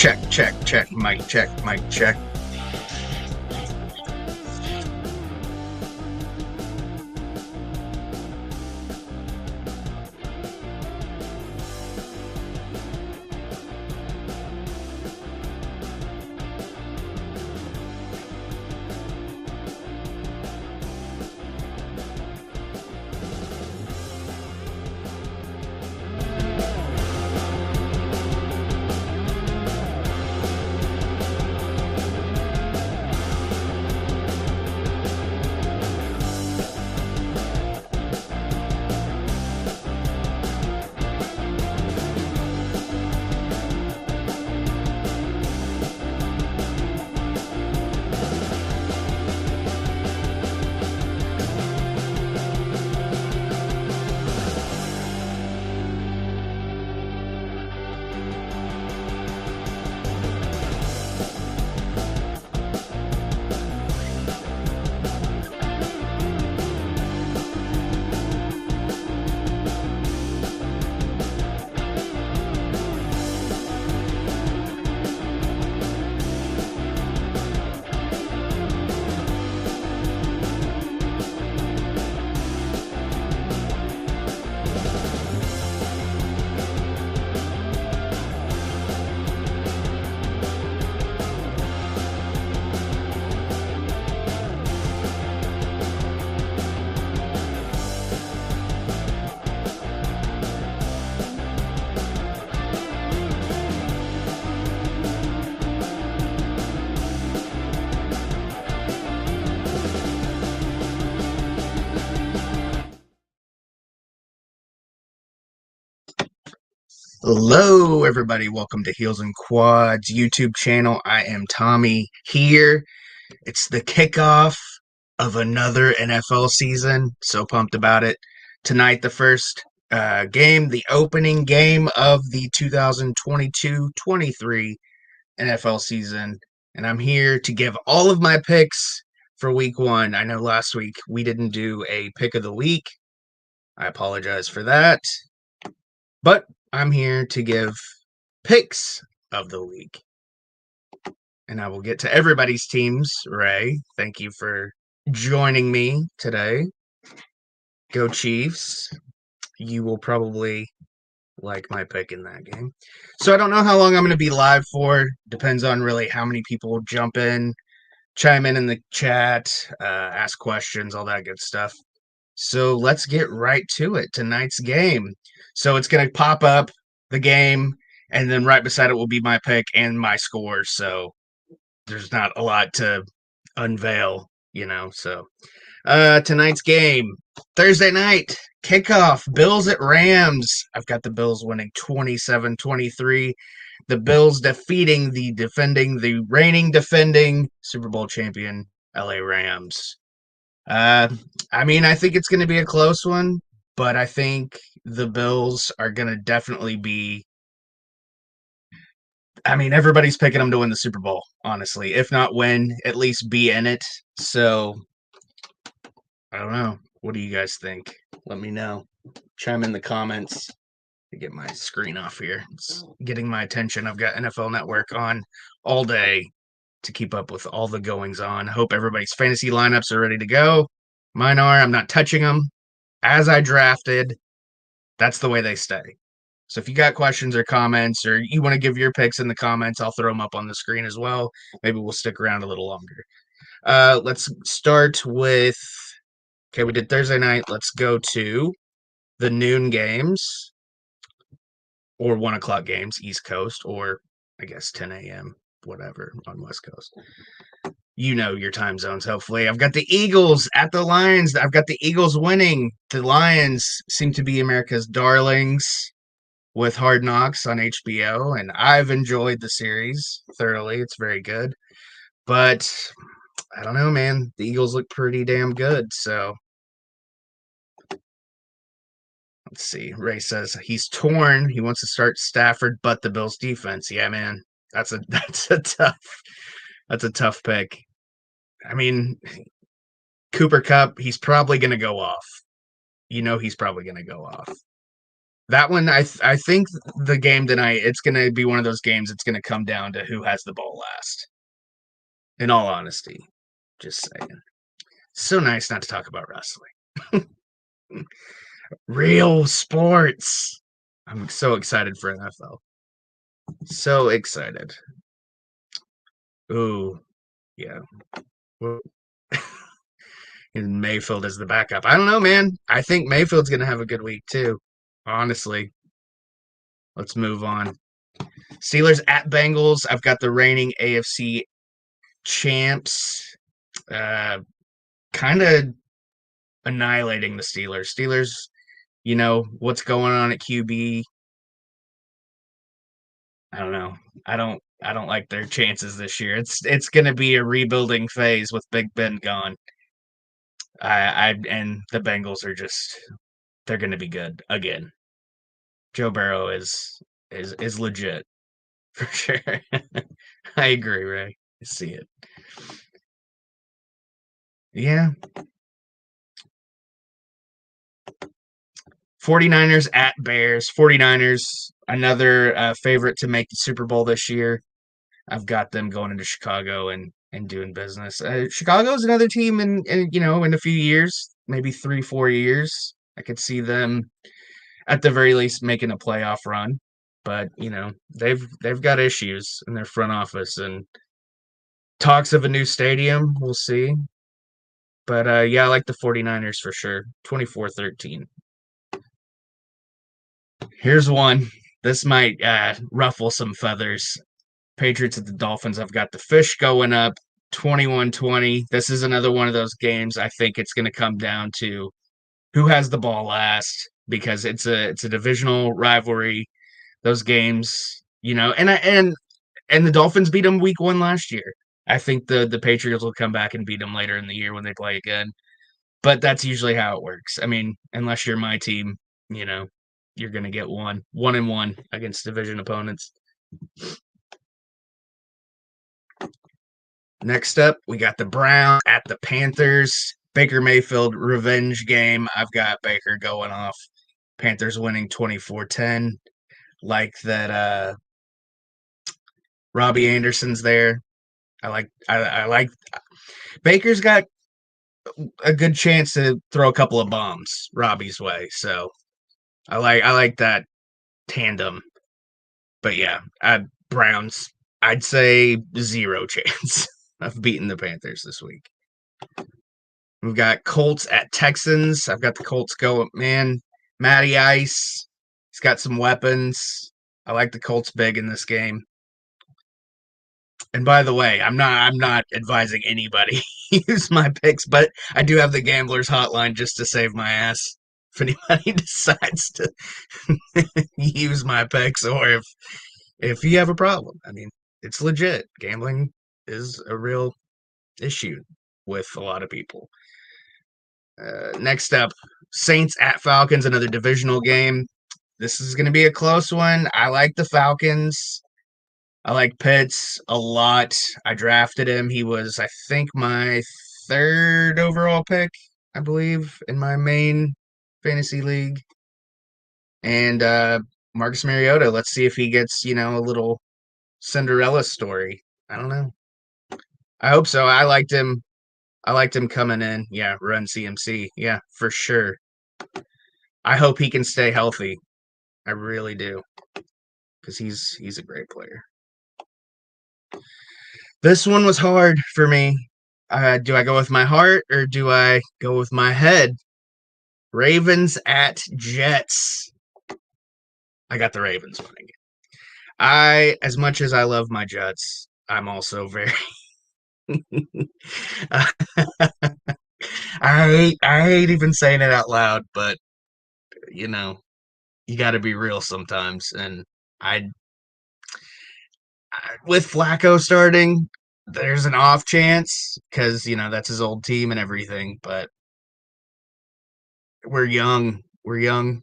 Check, mic check. Hello, everybody. Welcome to Heels and Quads YouTube channel. I am Tommy here. It's the kickoff of another NFL season. So pumped about it. Tonight, the first game, the opening game of the 2022-23 NFL season. And I'm here to give all of my picks for week one. I know last week we didn't do a pick of the week. I apologize for that. But I'm here to give picks of the week. And I will get to everybody's teams. Ray, thank you for joining me today. Go Chiefs. You will probably like my pick in that game. So I don't know how long I'm going to be live for. Depends on really how many people jump in, chime in the chat, ask questions, all that good stuff. So let's get right to it. Tonight's game. So it's going to pop up the game, and then right beside it will be my pick and my score. So there's not a lot to unveil, So tonight's game, Thursday night, kickoff, Bills at Rams. I've got the Bills winning 27-23. The Bills defeating the reigning defending Super Bowl champion LA Rams. I think it's going to be a close one, but I think the Bills are going to definitely be. Everybody's picking them to win the Super Bowl, honestly. If not win, at least be in it. So, I don't know. What do you guys think? Let me know. Chime in the comments to get my screen off here. It's getting my attention. I've got NFL Network on all day to keep up with all the goings on. I hope everybody's fantasy lineups are ready to go. Mine are. I'm not touching them. As I drafted, that's the way they stay. So if you got questions or comments, or you want to give your picks in the comments, I'll throw them up on the screen as well. Maybe we'll stick around a little longer. Let's start with, okay, we did Thursday night. Let's go to the noon games or 1 o'clock games, East Coast, or I guess 10 a.m., whatever, on West Coast. You know your time zones, hopefully. I've got the Eagles at the Lions. I've got the Eagles winning. The Lions seem to be America's darlings with Hard Knocks on HBO, and I've enjoyed the series thoroughly. It's very good. But I don't know, man. The Eagles look pretty damn good, so let's see. Ray says he's torn. He wants to start Stafford, but the Bills defense. Yeah, man. That's a tough pick. Cooper Kupp, he's probably going to go off. He's probably going to go off. That one, I think the game tonight, it's going to be one of those games. It's going to come down to who has the ball last. In all honesty, just saying. So nice not to talk about wrestling. Real sports. I'm so excited for NFL. So excited. Ooh, yeah. And Mayfield as the backup. I don't know, man. I think Mayfield's going to have a good week too. Honestly, let's move on. Steelers at Bengals. I've got the reigning AFC champs. Kind of annihilating the Steelers. Steelers, what's going on at QB. I don't know. I don't like their chances this year. It's going to be a rebuilding phase with Big Ben gone. I and the Bengals are just they're going to be good again. Joe Burrow is legit for sure. I agree, Ray. I see it. Yeah. 49ers at Bears. 49ers, another favorite to make the Super Bowl this year. I've got them going into Chicago and doing business. Chicago's another team in a few years, maybe 3-4 years. I could see them at the very least making a playoff run. But they've got issues in their front office and talks of a new stadium. We'll see. But yeah, I like the 49ers for sure. 24-13. Here's one. This might ruffle some feathers. Patriots at the Dolphins. I've got the fish going up 21-20. This is another one of those games. I think it's going to come down to who has the ball last because it's a divisional rivalry. Those games, and the Dolphins beat them week 1 last year. I think the Patriots will come back and beat them later in the year when they play again. But that's usually how it works. I mean, unless you're my team, you're going to get 1-1 against division opponents. Next up, we got the Browns at the Panthers. Baker Mayfield revenge game. I've got Baker going off. Panthers winning 24-10. Like that Robbie Anderson's there. I like Baker's got a good chance to throw a couple of bombs Robbie's way. So I like that tandem. But yeah, Browns, I'd say 0 chance of beating the Panthers this week. We've got Colts at Texans. I've got the Colts going, man. Matty Ice, he's got some weapons. I like the Colts big in this game. And by the way, I'm not advising anybody use my picks, but I do have the Gamblers Hotline just to save my ass if anybody decides to use my picks or if you have a problem. I mean, it's legit. Gambling is a real issue with a lot of people. Next up, Saints at Falcons, another divisional game. This is going to be a close one. I like the Falcons. I like Pitts a lot. I drafted him. He was, I think, my 3rd overall pick, I believe, in my main fantasy league. And Marcus Mariota, let's see if he gets, a little Cinderella story. I don't know. I hope so. I liked him. I liked him coming in. Yeah, run CMC. Yeah, for sure. I hope he can stay healthy. I really do. Because he's a great player. This one was hard for me. Do I go with my heart or do I go with my head? Ravens at Jets. I got the Ravens winning. As much as I love my Jets, I'm also very I hate even saying it out loud, but you got to be real sometimes. And I with Flacco starting, there's an off chance because that's his old team and everything. But we're young. We're young.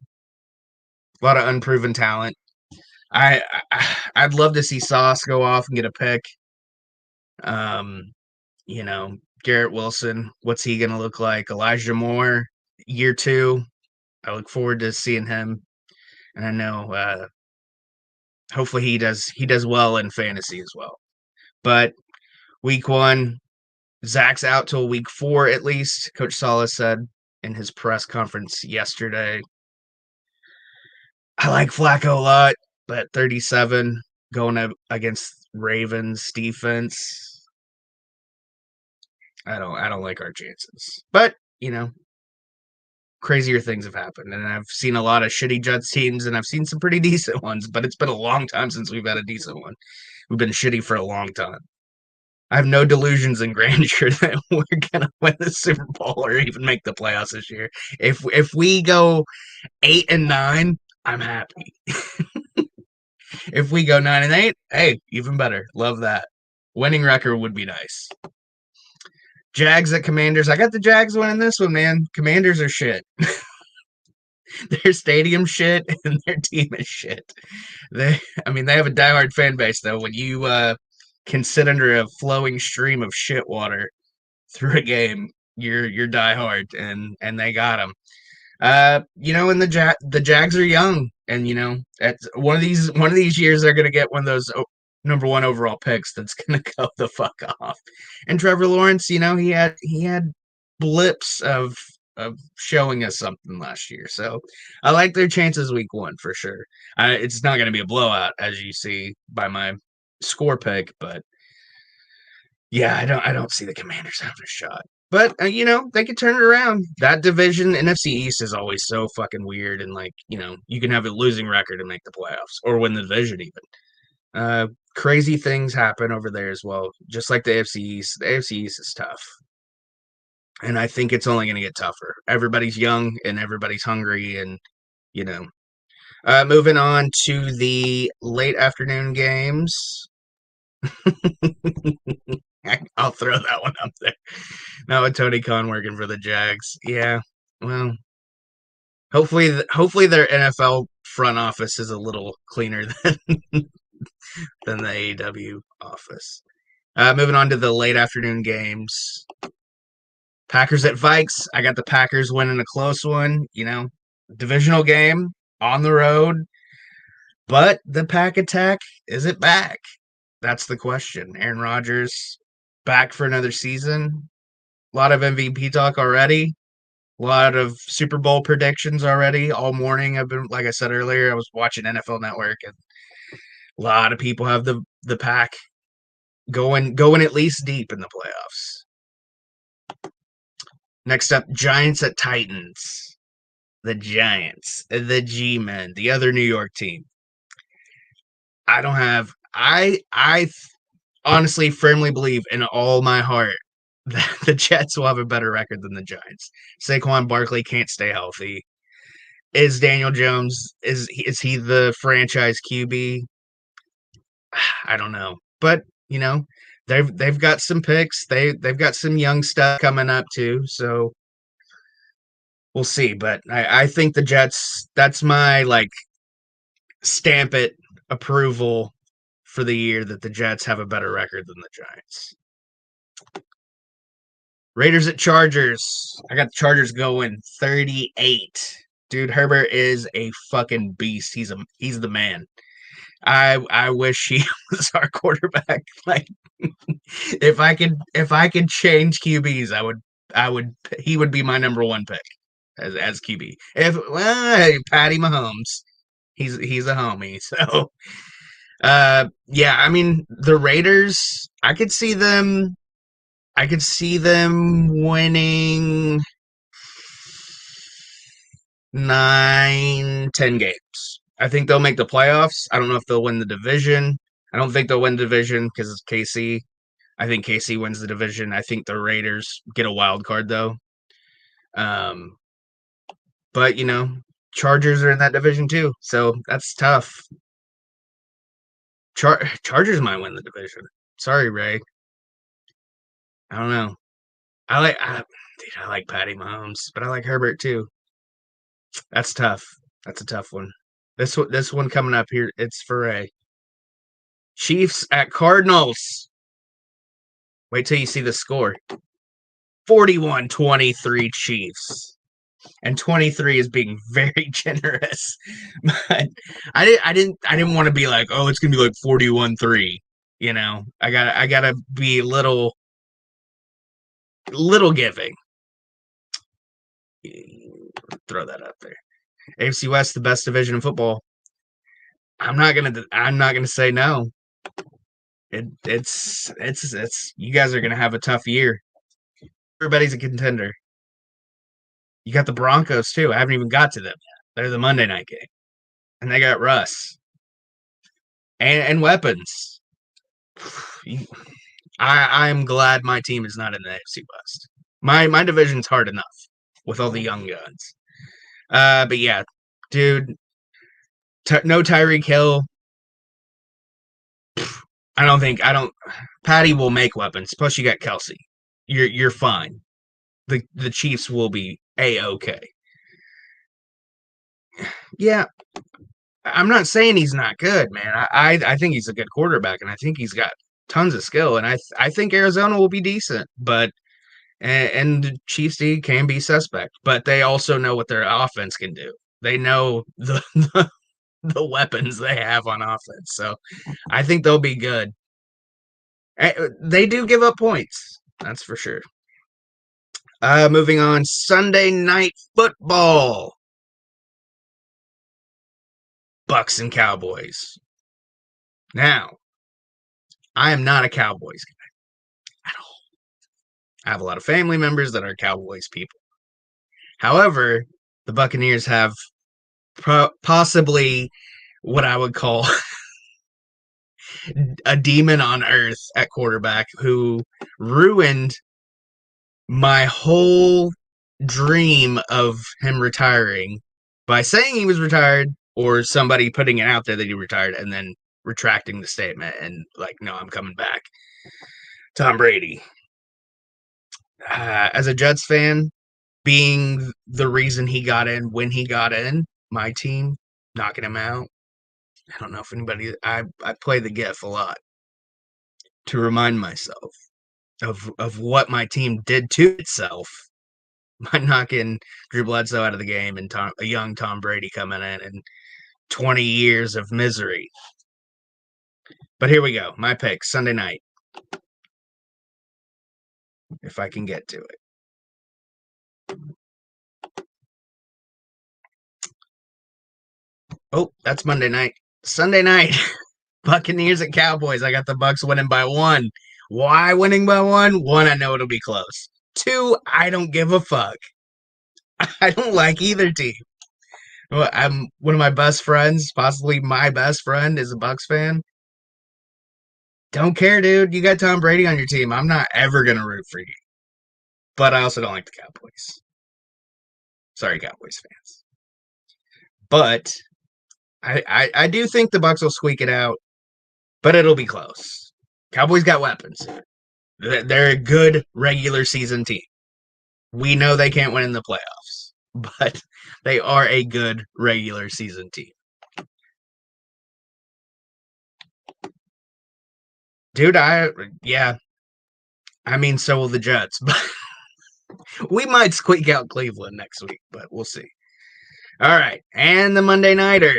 A lot of unproven talent. I'd love to see Sauce go off and get a pick. You know, Garrett Wilson, what's he going to look like? Elijah Moore, year 2. I look forward to seeing him. and I know hopefully he does well in fantasy as well. But week 1, Zach's out till week 4 at least. Coach Salas said in his press conference yesterday. I like Flacco a lot, but 37 going up against Ravens defense. I don't like our chances. But, crazier things have happened. And I've seen a lot of shitty Jets teams and I've seen some pretty decent ones, but it's been a long time since we've had a decent one. We've been shitty for a long time. I have no delusions in grandeur that we're gonna win the Super Bowl or even make the playoffs this year. If we go 8-9, I'm happy. If we go 9-8, hey, even better. Love that. Winning record would be nice. Jags at Commanders. I got the Jags winning this one, man. Commanders are shit. Their stadium shit and their team is shit. They have a diehard fan base though. When you can sit under a flowing stream of shit water through a game, you're diehard, and they got them. And the Jags are young, and at one of these years they're gonna get one of those number 1 overall picks that's gonna go the fuck off. And Trevor Lawrence, he had blips of showing us something last year, so I like their chances week 1 for sure. It's not gonna be a blowout as you see by my score pick, but yeah, I don't see the Commanders having a shot. But they could turn it around. That division, NFC East, is always so fucking weird, and you can have a losing record and make the playoffs or win the division even. Crazy things happen over there as well, just like the AFC East. The AFC East is tough, and I think it's only going to get tougher. Everybody's young and everybody's hungry, and you know. Moving on to the late afternoon games. I'll throw that one up there. Now with Tony Khan working for the Jags. Yeah, well, hopefully their NFL front office is a little cleaner than the AEW office. Moving on to the late afternoon games. Packers at Vikes. I got the Packers winning a close one. Divisional game on the road. But the Pack attack, is it back? That's the question. Aaron Rodgers back for another season. A lot of MVP talk already. A lot of Super Bowl predictions already all morning. Like I said earlier, I was watching NFL Network, and a lot of people have the Pack going at least deep in the playoffs. Next up, Giants at Titans. The Giants, the G-Men, the other New York team. I honestly firmly believe in all my heart that the Jets will have a better record than the Giants. Saquon Barkley can't stay healthy. Is Daniel Jones, is he the franchise QB? I don't know. But, they've got some picks. They've got some young stuff coming up too, so we'll see. But I think the Jets, that's my stamp it approval for the year that the Jets have a better record than the Giants. Raiders at Chargers. I got the Chargers going 38. Dude, Herbert is a fucking beast. He's the man. I wish he was our quarterback. If I could change QBs, he would be my number 1 pick as QB. Patty Mahomes. He's a homie. So the Raiders, I could see them winning 9-10 games. I think they'll make the playoffs. I don't know if they'll win the division. I don't think they'll win the division because it's KC. I think KC wins the division. I think the Raiders get a wild card though. But Chargers are in that division too, so that's tough. Chargers might win the division. Sorry, Ray. I don't know. I like Patty Mahomes, but I like Herbert too. That's tough. That's a tough one. This one coming up here, it's for Ray. Chiefs at Cardinals. Wait till you see the score. 41-23 Chiefs. and 23 is being very generous. But I didn't want to be like, oh, it's gonna be like 41-3. I gotta be little giving. Throw that up there. AFC West, the best division in football. I'm not gonna say no. It's you guys are gonna have a tough year. Everybody's a contender. You got the Broncos too. I haven't even got to them yet. They're the Monday night game, and they got Russ and weapons. I'm glad my team is not in the AFC West. My division's hard enough with all the young guns. But yeah, dude, no Tyreek Hill. I don't. Patty will make weapons. Plus, you got Kelsey. You're fine. The Chiefs will be A-okay. Yeah, I'm not saying he's not good, man. I think he's a good quarterback, and I think he's got tons of skill, and I think Arizona will be decent, but and the Chiefs D can be suspect, but they also know what their offense can do. They know the weapons they have on offense, so I think they'll be good. They do give up points, that's for sure. Moving on, Sunday Night Football. Bucks and Cowboys. Now, I am not a Cowboys guy at all. I have a lot of family members that are Cowboys people. However, the Buccaneers have possibly what I would call a demon on earth at quarterback who ruined my whole dream of him retiring by saying he was retired or somebody putting it out there that he retired and then retracting the statement and like, no, I'm coming back. Tom Brady. As a Jets fan, being the reason he got in when he got in, my team knocking him out. I don't know if anybody. I play the GIF a lot to remind myself of what my team did to itself by knocking Drew Bledsoe out of the game and a young Tom Brady coming in and 20 years of misery. But here we go. My pick, Sunday night. If I can get to it. Oh, that's Monday night. Sunday night. Buccaneers at Cowboys. I got the Bucks winning by 1. Why winning by 1? 1, I know it'll be close. 2, I don't give a fuck. I don't like either team. I'm one of my best friends, possibly my best friend, is a Bucks fan. Don't care, dude. You got Tom Brady on your team. I'm not ever gonna root for you. But I also don't like the Cowboys. Sorry, Cowboys fans. But I do think the Bucks will squeak it out, but it'll be close. Cowboys got weapons. They're a good regular season team. We know they can't win in the playoffs, but they are a good regular season team. Dude, yeah. I mean, so will the Jets, but we might squeak out Cleveland next week, but we'll see. All right, and the Monday Nighter.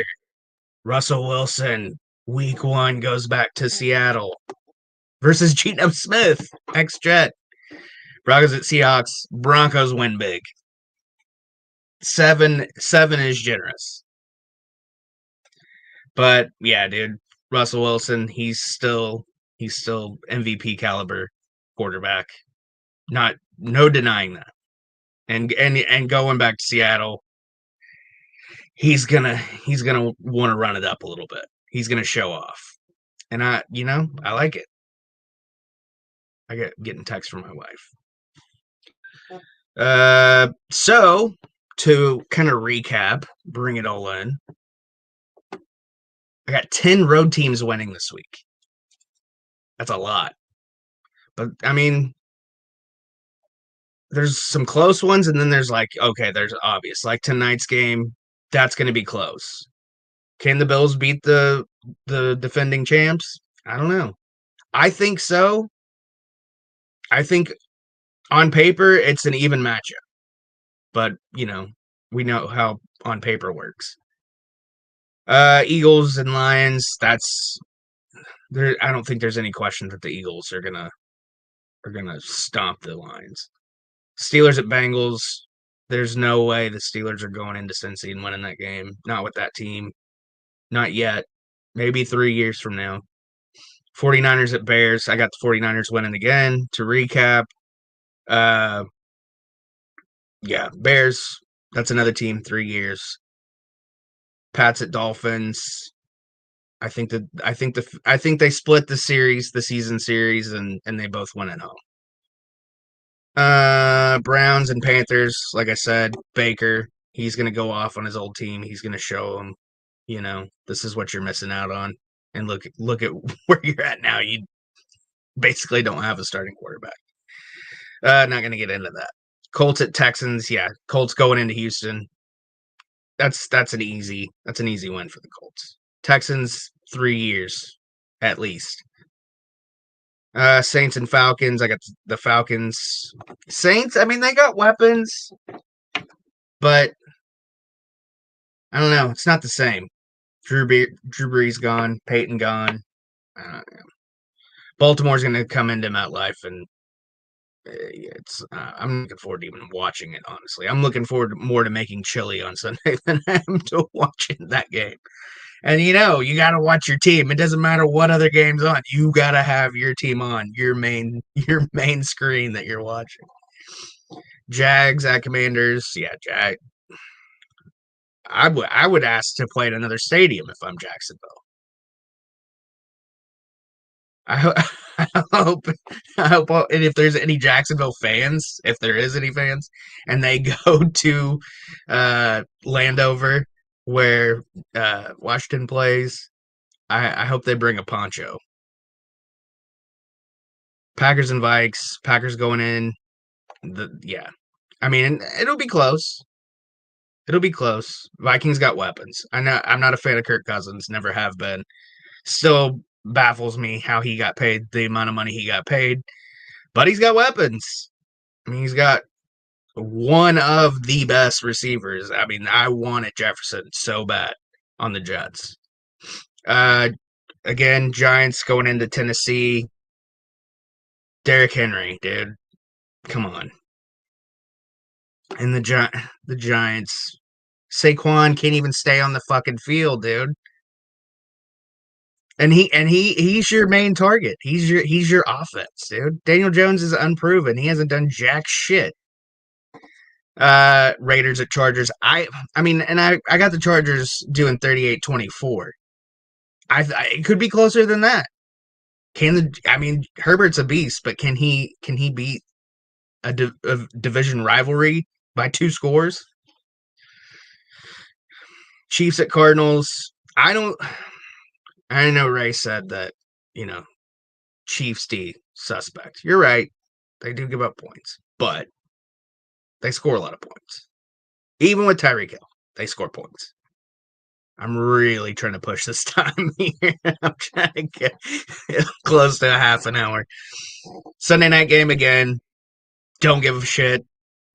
Russell Wilson, week 1, goes back to Seattle versus Geno Smith, ex-Jet. Broncos at Seahawks. Broncos win big. 7 is generous. But yeah, dude, Russell Wilson, he's still MVP caliber quarterback. No denying that. And going back to Seattle, he's gonna want to run it up a little bit. He's gonna show off. And I like it. I get getting text from my wife. So to kind of recap, bring it all in. I got 10 road teams winning this week. That's a lot. But I mean, there's some close ones, and then there's like, okay, there's obvious. Like tonight's game, that's going to be close. Can the Bills beat the defending champs? I don't know. I think so. I think on paper it's an even matchup. But, we know how on paper works. Eagles and Lions, that's there. I don't think there's any question that the Eagles are gonna stomp the Lions. Steelers at Bengals. There's no way the Steelers are going into Cincy and winning that game. Not with that team. Not yet. Maybe 3 years from now. 49ers at Bears. I got the 49ers winning again. To recap, yeah, Bears. That's another team. 3 years. Pats at Dolphins. I think they split the season series, and they both went at home. Browns and Panthers. Like I said, Baker. He's gonna go off on his old team. He's gonna show them, this is what you're missing out on. And look at where you're at now. You basically don't have a starting quarterback. Not gonna get into that. Colts at Texans. Yeah, Colts going into Houston. That's an easy win for the Colts. Texans 3 years at least. Saints and Falcons. I got the Falcons. Saints, I mean, they got weapons, but I don't know. It's not the same. Drew Brees gone. Peyton gone. Baltimore's going to come into MetLife, and I'm looking forward to even watching it, honestly. I'm looking forward more to making chili on Sunday than I am to watching that game. And you got to watch your team. It doesn't matter what other game's on. You got to have your team on your main screen that you're watching. Jags at Commanders. Yeah, I would ask to play at another stadium if I'm Jacksonville. I hope, and if there's any Jacksonville fans, if there is any fans, and they go to Landover where Washington plays, I hope they bring a poncho. Packers and Vikes. Packers going in. I mean, it'll be close. It'll be close. Vikings got weapons. I'm not a fan of Kirk Cousins. Never have been. Still baffles me how he got paid the amount of money he got paid. But he's got weapons. I mean, he's got one of the best receivers. I mean, I wanted Jefferson so bad on the Jets. Again, Giants going into Tennessee. Derrick Henry, dude. Come on. And the Giants. Saquon can't even stay on the fucking field, dude. And he's your main target. He's your offense, dude. Daniel Jones is unproven. He hasn't done jack shit. Raiders at Chargers. I got the Chargers doing 38-24. It could be closer than that. Herbert's a beast, but can he beat a division rivalry by 2 scores? Chiefs at Cardinals. I know Ray said that, Chiefs D suspect. You're right. They do give up points, but they score a lot of points. Even with Tyreek Hill, they score points. I'm really trying to push this time here. I'm trying to get close to a half an hour. Sunday night game again. Don't give a shit.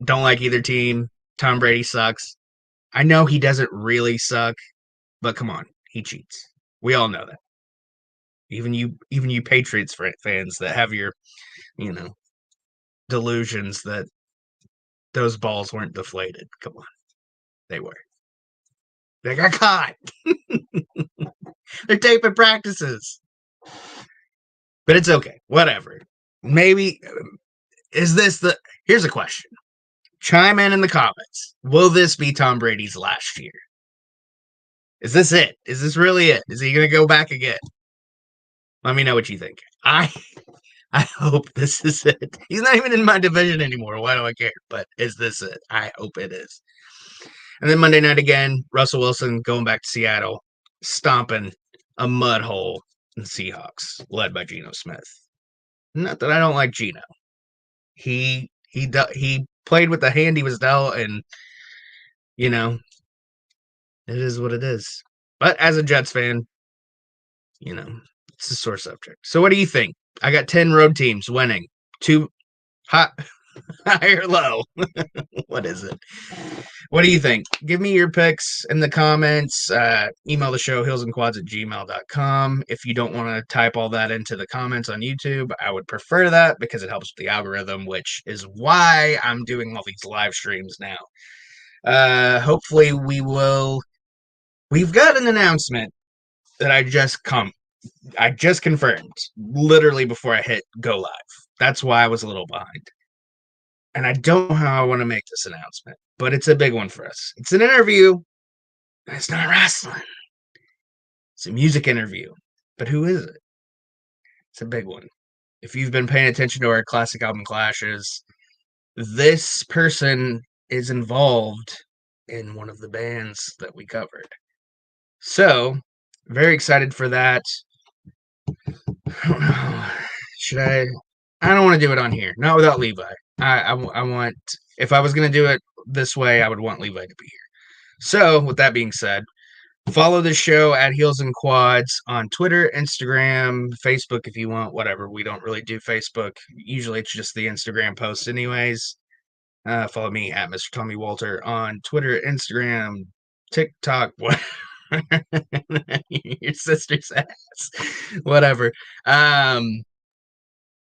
Don't like either team. Tom Brady sucks. I know he doesn't really suck, but come on, he cheats. We all know that. Even you Patriots fans that have your, delusions that those balls weren't deflated. Come on, they were. They got caught. They're taping practices. But it's okay. Whatever. Maybe here's a question. Chime in the comments. Will this be Tom Brady's last year? Is this it? Is this really it? Is he going to go back again? Let me know what you think. I hope this is it. He's not even in my division anymore. Why do I care? But is this it? I hope it is. And then Monday night again, Russell Wilson going back to Seattle, stomping a mud hole in the Seahawks, led by Geno Smith. Not that I don't like Geno. He played with the hand he was dealt, and it is what it is. But as a Jets fan, it's a sore subject. So what do you think? I got 10 road teams winning. 2 hot High or low? What is it? What do you think? Give me your picks in the comments. Email the show, hillsandquads@gmail.com. If you don't want to type all that into the comments on YouTube, I would prefer that because it helps with the algorithm, which is why I'm doing all these live streams now. Hopefully we've got an announcement that I just confirmed literally before I hit go live. That's why I was a little behind. And I don't know how I want to make this announcement, but it's a big one for us. It's an interview, and it's not wrestling. It's a music interview. But who is it? It's a big one. If you've been paying attention to our classic album clashes, this person is involved in one of the bands that we covered. So, very excited for that. I don't know. Should I? I don't want to do it on here. Not without Levi. I want. If I was going to do it this way, I would want Levi to be here. So, with that being said, follow the show at Heels and Quads on Twitter, Instagram, Facebook if you want, whatever. We don't really do Facebook. Usually it's just the Instagram posts, anyways. Follow me at Mr. Tommy Walter on Twitter, Instagram, TikTok, what? Your sister's ass. Whatever.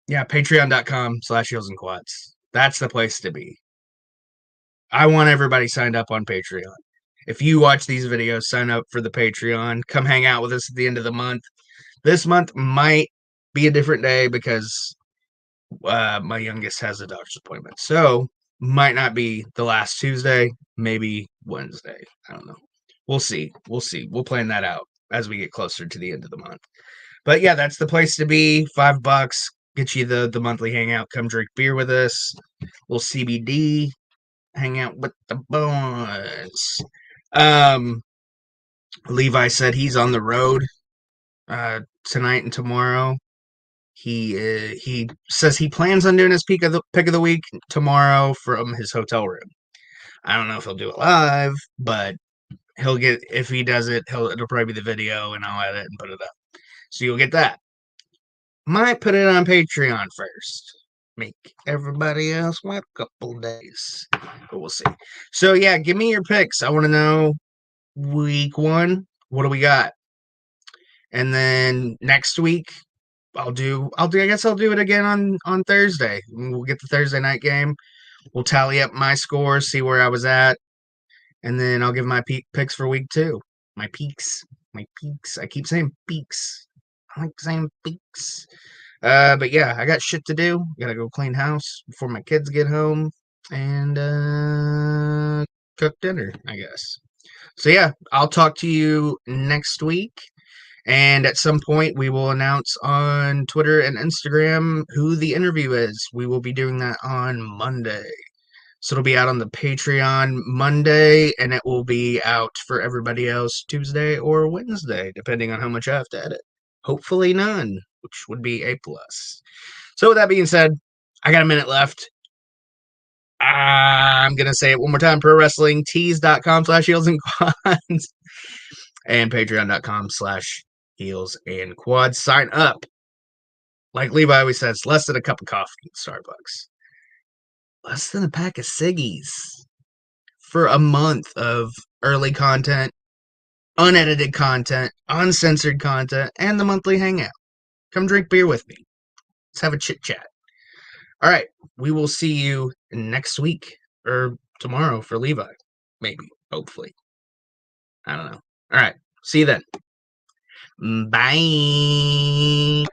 Yeah, patreon.com/Heels and Quads. That's the place to be. I want everybody signed up on Patreon. If you watch these videos, sign up for the Patreon. Come hang out with us at the end of the month. This month might be a different day because my youngest has a doctor's appointment. So, might not be the last Tuesday, maybe Wednesday. I don't know. We'll see. We'll see. We'll plan that out as we get closer to the end of the month. But yeah, that's the place to be. $5. Get you the monthly hangout. Come drink beer with us. We'll CBD. Hang out with the boys. Levi said he's on the road tonight and tomorrow. He says he plans on doing his pick of the week tomorrow from his hotel room. I don't know if he'll do it live, but he'll get if he does it, it'll probably be the video and I'll edit and put it up. So you'll get that. Might put it on Patreon first. Make everybody else wait a couple days. But we'll see. So yeah, give me your picks. I want to know week 1, what do we got? And then next week, I guess I'll do it again on Thursday. We'll get the Thursday night game. We'll tally up my scores, see where I was at, and then I'll give my picks for week 2. My peaks. I keep saying peaks. I like saying peaks. But yeah, I got shit to do. Gotta go clean house before my kids get home and cook dinner, I guess. So yeah, I'll talk to you next week. And at some point, we will announce on Twitter and Instagram who the interview is. We will be doing that on Monday. So it'll be out on the Patreon Monday, and it will be out for everybody else Tuesday or Wednesday, depending on how much I have to edit. Hopefully none, which would be a plus. So with that being said, I got a minute left. I'm going to say it one more time. ProWrestlingTees.com/Heels and Quads and Patreon.com/Heels and Quads. Sign up. Like Levi always says, less than a cup of coffee at Starbucks. Less than a pack of ciggies for a month of early content, unedited content, uncensored content, and the monthly hangout. Come drink beer with me. Let's have a chit chat. All right. We will see you next week or tomorrow for Levi. Maybe. Hopefully. I don't know. All right. See you then. Bye.